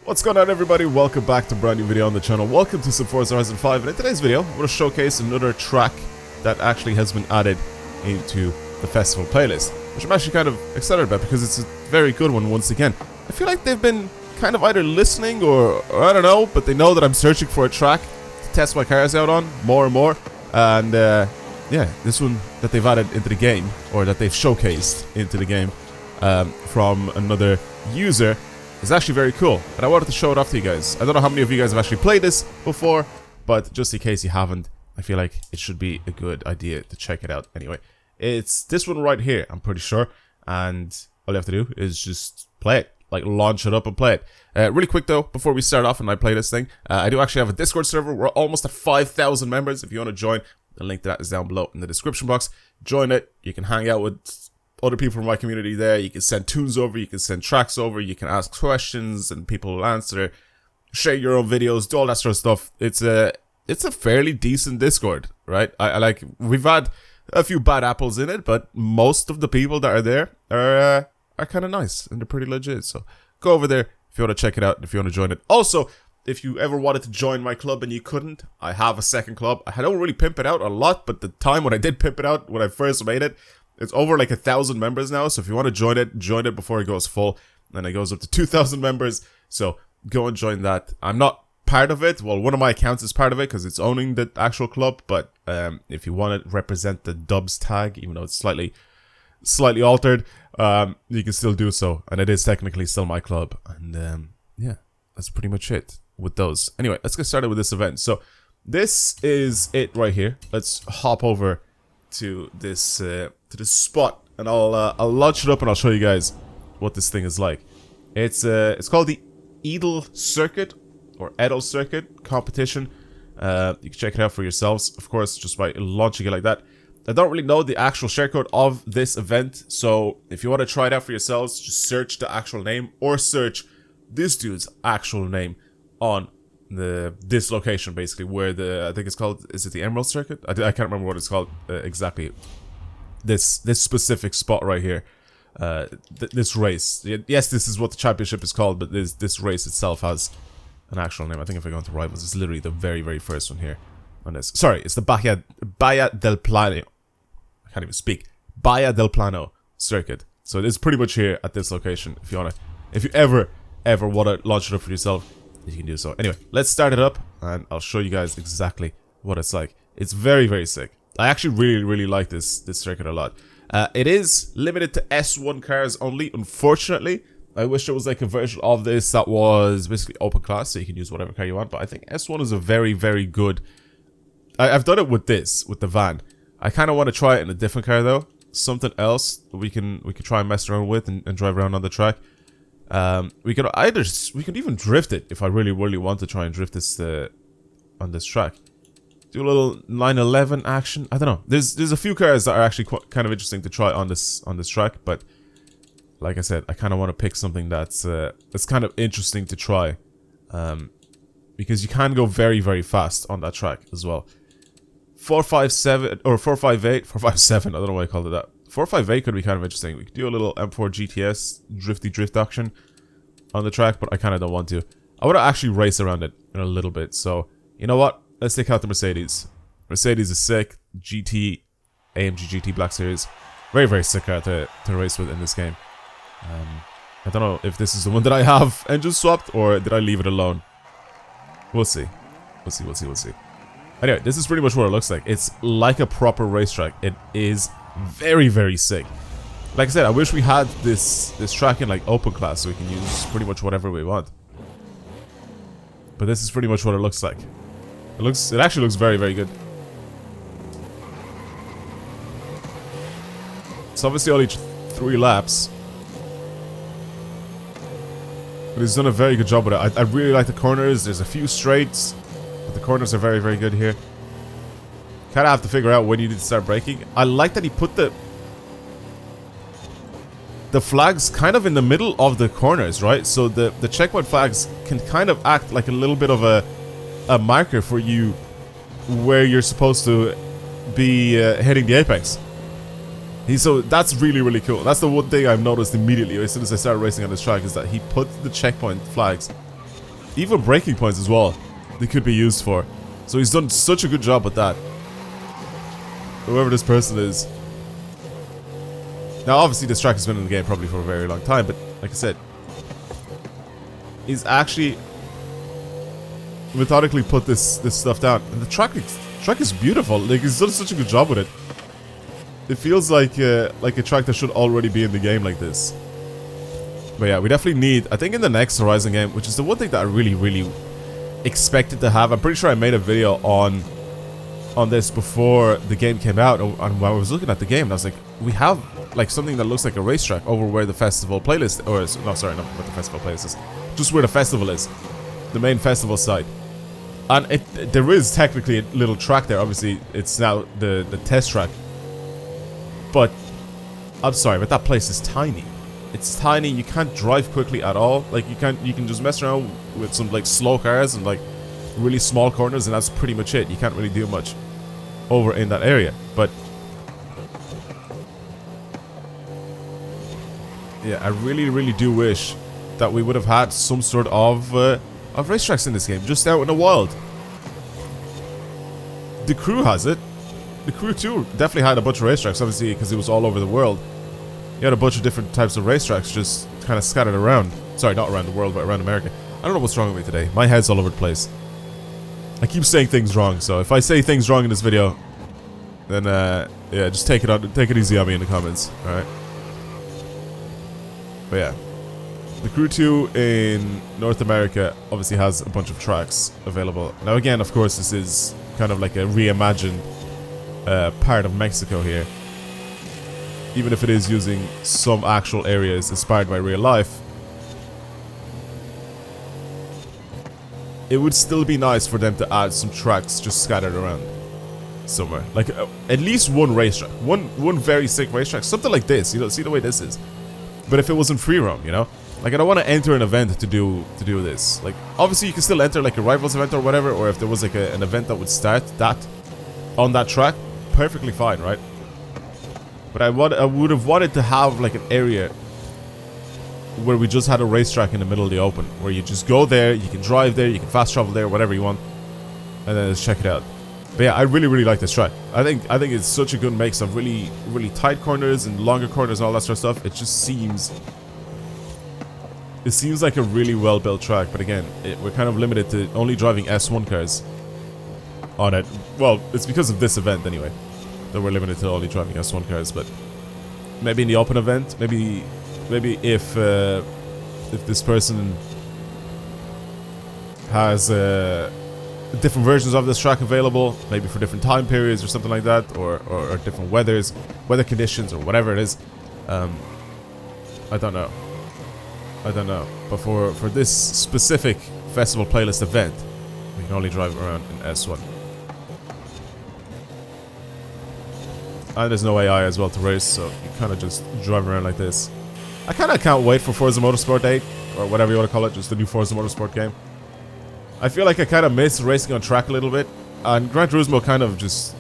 What's going on, everybody? Welcome back to a brand new video on the channel. Welcome to some Forza Horizon 5, and in today's video I'm going to showcase another track that actually has been added into the festival playlist, which I'm actually kind of excited about because it's a very good one once again. I feel like they've been kind of either listening or I don't know, but they know that I'm searching for a track to test my cars out on more and more, and yeah, this one that they've added into the game, or that they've showcased into the game from another user, is actually very cool, and I wanted to show it off to you guys. I don't know how many of you guys have actually played this before, but just in case you haven't, I feel like it should be a good idea to check it out anyway. It's this one right here, I'm pretty sure, and all you have to do is just play it. Like, launch it up and play it. Really quick though, before we start off and I play this thing, I do actually have a Discord server. We're almost at 5,000 members. If you want to join, the link to that is down below in the description box. Join it. You can hang out with other people from my community there. You can send tunes over, you can send tracks over, you can ask questions and people will answer, share your own videos, do all that sort of stuff. It's a fairly decent Discord, right? I like, we've had a few bad apples in it, but most of the people that are there are kind of nice and they're pretty legit. So go over there if you want to check it out, if you want to join it. Also, if you ever wanted to join my club and you couldn't, I have a second club. I don't really pimp it out a lot, but the time when I did pimp it out, when I first made it, it's over like 1,000 members now. So if you want to join it before it goes full. And it goes up to 2,000 members. So go and join that. I'm not part of it. Well, one of my accounts is part of it because it's owning the actual club. But if you want to represent the Dubs tag, even though it's slightly altered, you can still do so. And it is technically still my club. And yeah, that's pretty much it with those. Anyway, let's get started with this event. So this is it right here. Let's hop over to this spot, and I'll launch it up and I'll show you guys what this thing is like. It's called the Edel Circuit or Edel Circuit competition. You can check it out for yourselves, of course, just by launching it like that. I don't really know the actual share-code of this event, so if you want to try it out for yourselves, just search the actual name or search this dude's actual name on this location, basically, where I think it's called, is it the Emerald Circuit? I can't remember what it's called exactly. This specific spot right here, this race. Yes, this is what the championship is called, but this race itself has an actual name. I think if I go into rivals, it's literally the very first one here on this. Sorry, it's the Bahia del Plano. I can't even speak. Bahia del Plano Circuit. So it is pretty much here at this location. If you ever want to launch it up for yourself, you can do so. Anyway, let's start it up and I'll show you guys exactly what it's like. It's very sick. I actually really like this circuit a lot. It is limited to S1 cars only, unfortunately. I wish there was like a version of this that was basically open class, so you can use whatever car you want, but I think S1 is a very good... I've done it with the van. I kind of want to try it in a different car though. Something else we can try and mess around with and drive around on the track. We could even drift it if I really want to try and drift this on this track. Do a little 911 action. I don't know. There's a few cars that are actually kind of interesting to try on this track, but like I said, I kind of want to pick something that's kind of interesting to try, because you can go very fast on that track as well. 457 or 458, 457. I don't know why I called it that. 458 could be kind of interesting. We could do a little M4 GTS drift action on the track, but I kind of don't want to. I want to actually race around it in a little bit. So you know what? Let's take out the Mercedes. Mercedes is sick. GT, AMG GT Black Series, very sick car to race with in this game. I don't know if this is the one that I have engine swapped or did I leave it alone. We'll see. We'll see. Anyway, this is pretty much what it looks like. It's like a proper racetrack. It is very sick. Like I said, I wish we had this track in like open class so we can use pretty much whatever we want. But this is pretty much what it looks like. It actually looks very good. It's obviously only 3 laps, but he's done a very good job with it. I really like the corners. There's a few straights, but the corners are very good here. Kind of have to figure out when you need to start braking. I like that he put the flags kind of in the middle of the corners, right? So the checkpoint flags can kind of act like a little bit of a marker for you where you're supposed to be hitting the apex. So that's really cool. That's the one thing I've noticed immediately as soon as I started racing on this track, is that he put the checkpoint flags even braking points as well, they could be used for. So he's done such a good job with that. Whoever this person is. Now, obviously, this track has been in the game probably for a very long time, but like I said, he's actually methodically put this stuff down. And the track is beautiful. Like, he's done such a good job with it. It feels like a track that should already be in the game like this. But yeah, we definitely need, I think in the next Horizon game, which is the one thing that I really expected to have. I'm pretty sure I made a video on this before the game came out, and when I was looking at the game, and I was like, we have like something that looks like a racetrack over where the festival playlist, or no, sorry, not what the festival playlist is, just where the festival is, the main festival site. And there is technically a little track there. Obviously, it's now the test track. But I'm sorry, but that place is tiny. It's tiny. You can't drive quickly at all. Like you can just mess around with some like slow cars and like really small corners, and that's pretty much it. You can't really do much over in that area. But yeah, I really do wish that we would have had some sort of racetracks in this game, just out in the wild. The Crew has it. The Crew 2 definitely had a bunch of racetracks, obviously, because it was all over the world. You had a bunch of different types of racetracks just kind of scattered around. Sorry, not around the world, but around America. I don't know what's wrong with me today. My head's all over the place. I keep saying things wrong, so if I say things wrong in this video, then yeah, just take it easy on me in the comments, alright? But yeah. The Crew 2 in North America obviously has a bunch of tracks available. Now again, of course, this is kind of like a reimagined part of Mexico here. Even if it is using some actual areas inspired by real life, it would still be nice for them to add some tracks just scattered around somewhere. Like at least one racetrack, one very sick racetrack, something like this. You know, see the way this is. But if it wasn't free roam, you know, like I don't want to enter an event to do this. Like obviously you can still enter like a rivals event or whatever, or if there was like an event that would start that on that track, perfectly fine, right? But I would have wanted to have like an area where we just had a racetrack in the middle of the open, where you just go there, you can drive there, you can fast travel there, whatever you want, and then just check it out. But yeah, I really like this track. I think it's such a good mix of really tight corners and longer corners and all that sort of stuff. It just seems like a really well built track. But again, we're kind of limited to only driving S1 cars on it. Well, it's because of this event anyway that we're limited to only driving S1 cars. But maybe in the open event, maybe if this person has different versions of this track available, maybe for different time periods or something like that, or different weather conditions or whatever it is, I don't know. But for this specific festival playlist event, we can only drive around in S1. And there's no AI as well to race, so you kind of just drive around like this. I kind of can't wait for Forza Motorsport 8, or whatever you want to call it, just the new Forza Motorsport game. I feel like I kind of miss racing on track a little bit, and Gran Turismo kind of just...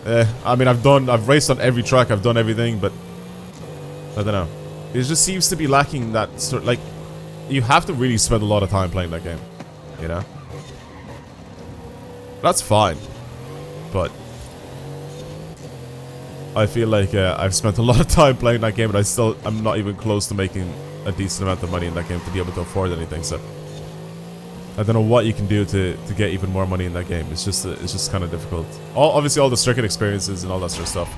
I mean, I've raced on every track, I've done everything, but... I don't know. It just seems to be lacking that sort... Like, you have to really spend a lot of time playing that game, you know? That's fine, but... I feel like I've spent a lot of time playing that game, but I'm not even close to making a decent amount of money in that game to be able to afford anything, so... I don't know what you can do to get even more money in that game. It's just kind of difficult. Obviously all the circuit experiences and all that sort of stuff.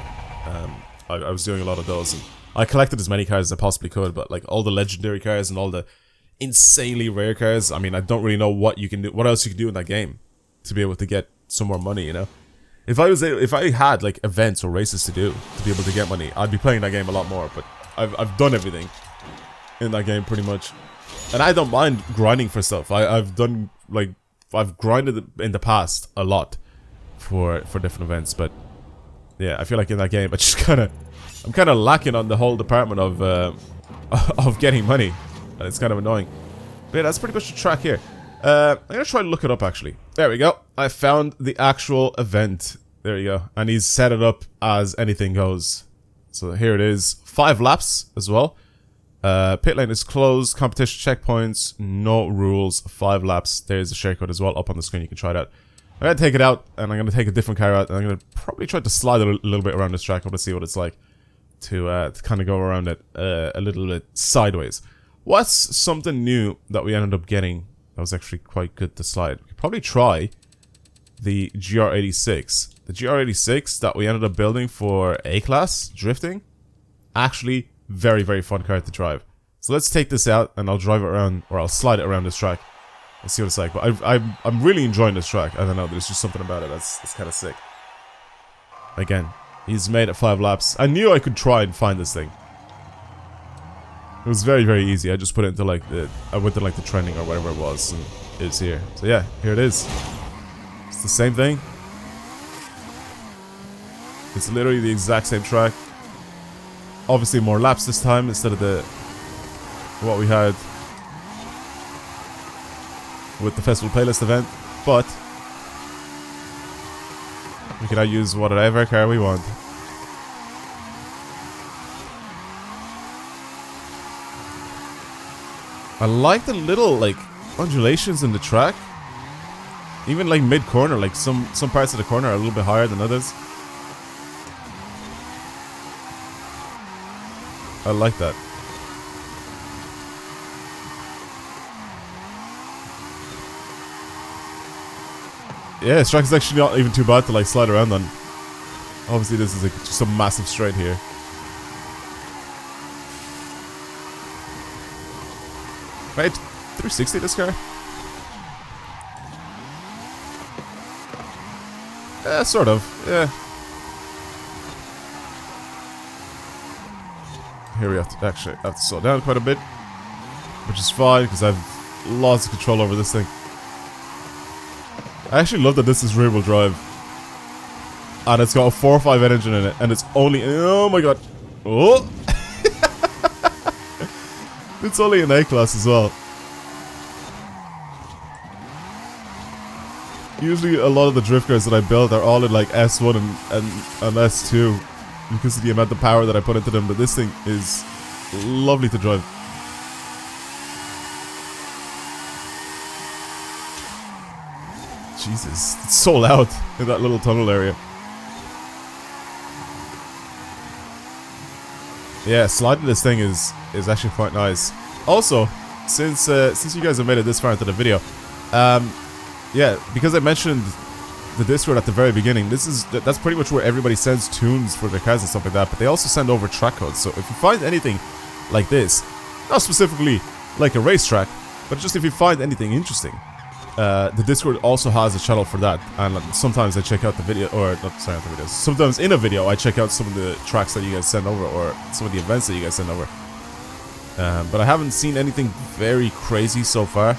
I was doing a lot of those, and I collected as many cars as I possibly could, but like all the legendary cars and all the insanely rare cars, I mean, I don't really know what you can do, what else you can do in that game to be able to get some more money, you know? If I had like events or races to do to be able to get money, I'd be playing that game a lot more, but I've done everything in that game pretty much. And I don't mind grinding for stuff. I've grinded in the past a lot for different events, but yeah, I feel like in that game I'm kind of lacking on the whole department of of getting money, and it's kind of annoying. But yeah, that's pretty much the track here. I'm gonna try to look it up actually. There we go. I found the actual event. There you go. And he's set it up as anything goes. So here it is. 5 laps as well. Pit lane is closed. Competition checkpoints. No rules. 5 laps. There's a share code as well up on the screen. You can try that. I'm going to take it out, and I'm going to take a different car out, and I'm going to probably try to slide a little bit around this track. I want to see what it's like to kind of go around it a little bit sideways. What's something new that we ended up getting that was actually quite good to slide? We could probably try the GR86. The GR86 that we ended up building for A-Class drifting. Actually, very, very fun car to drive. So let's take this out, and I'll drive it around, or I'll slide it around this track. And see what it's like. But I'm really enjoying this track. I don't know, there's just something about it that's kind of sick. Again, he's made it 5 laps. I knew I could try and find this thing. It was very, very easy. I just put it into like I went to like the trending or whatever it was, and it's here. So yeah, here it is. It's the same thing. It's literally the exact same track. Obviously more laps this time instead of what we had with the festival playlist event, but we can now use whatever car we want. I like the little like undulations in the track, even like mid corner. Like some parts of the corner are a little bit higher than others. I like that. Yeah, this track is actually not even too bad to like slide around on. Obviously this is like just a massive straight here. Right, 360 this car? Yeah, sort of, yeah. Here we have to slow down quite a bit, which is fine because I've lost control over this thing. I actually love that this is rear-wheel drive, and it's got a 4.5 engine in it, and it's only, oh my god, oh, it's only an A-Class as well. Usually a lot of the drift cars that I build are all in like S1 and S2 because of the amount of power that I put into them, but this thing is lovely to drive. Jesus, it's so loud in that little tunnel area. Yeah, sliding this thing is actually quite nice. Also, since you guys have made it this far into the video, yeah, because I mentioned the Discord at the very beginning, that's pretty much where everybody sends tunes for their cars and stuff like that, but they also send over track codes. So if you find anything like this, not specifically like a racetrack, but just if you find anything interesting, the Discord also has a channel for that, and sometimes I check out the video, or not, sorry, not the videos. Sometimes in a video I check out some of the tracks that you guys send over, or some of the events that you guys send over. But I haven't seen anything very crazy so far.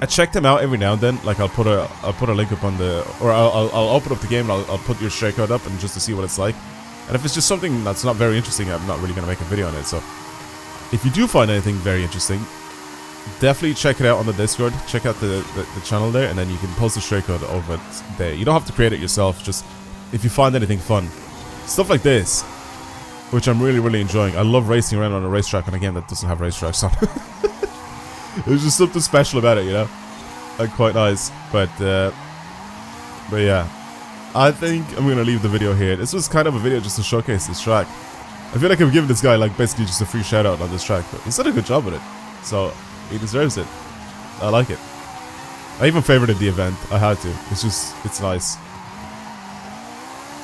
I check them out every now and then. Like I'll put a link up on the, or I'll open up the game and I'll put your share code up and just to see what it's like. And if it's just something that's not very interesting, I'm not really gonna make a video on it. So if you do find anything very interesting, definitely check it out on the Discord. Check out the channel there, and then you can post a share code over there. You don't have to create it yourself. Just if you find anything fun, stuff like this, which I'm really, really enjoying. I love racing around on a racetrack on a game that doesn't have racetracks on. There's just something special about it, you know, and quite nice. But yeah, I think I'm gonna leave the video here. This was kind of a video just to showcase this track. I feel like I'm giving this guy like basically just a free shout out on this track, but he's done a good job with it, so he deserves it. I like it. I even favorited the event. I had to. It's nice.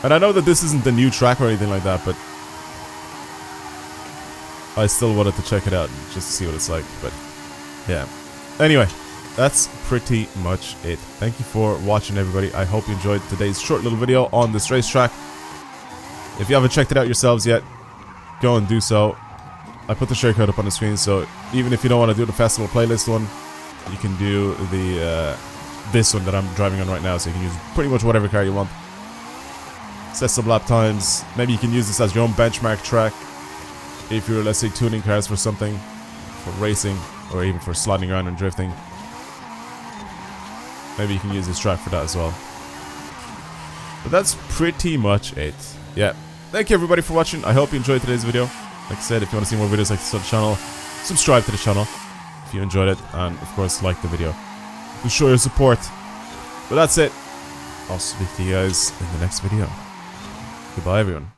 And I know that this isn't the new track or anything like that, but I still wanted to check it out just to see what it's like. But yeah. Anyway, that's pretty much it. Thank you for watching, everybody. I hope you enjoyed today's short little video on this racetrack. If you haven't checked it out yourselves yet, go and do so. I put the share code up on the screen, so even if you don't want to do the festival playlist one, you can do the this one that I'm driving on right now, so you can use pretty much whatever car you want. Set some lap times. Maybe you can use this as your own benchmark track if you're, let's say, tuning cars for something, for racing, or even for sliding around and drifting. Maybe you can use this track for that as well. But that's pretty much it. Yeah. Thank you everybody for watching. I hope you enjoyed today's video. Like I said, if you want to see more videos like this on the channel, subscribe to the channel if you enjoyed it, and of course like the video to show your support. But that's it. I'll speak to you guys in the next video. Goodbye everyone.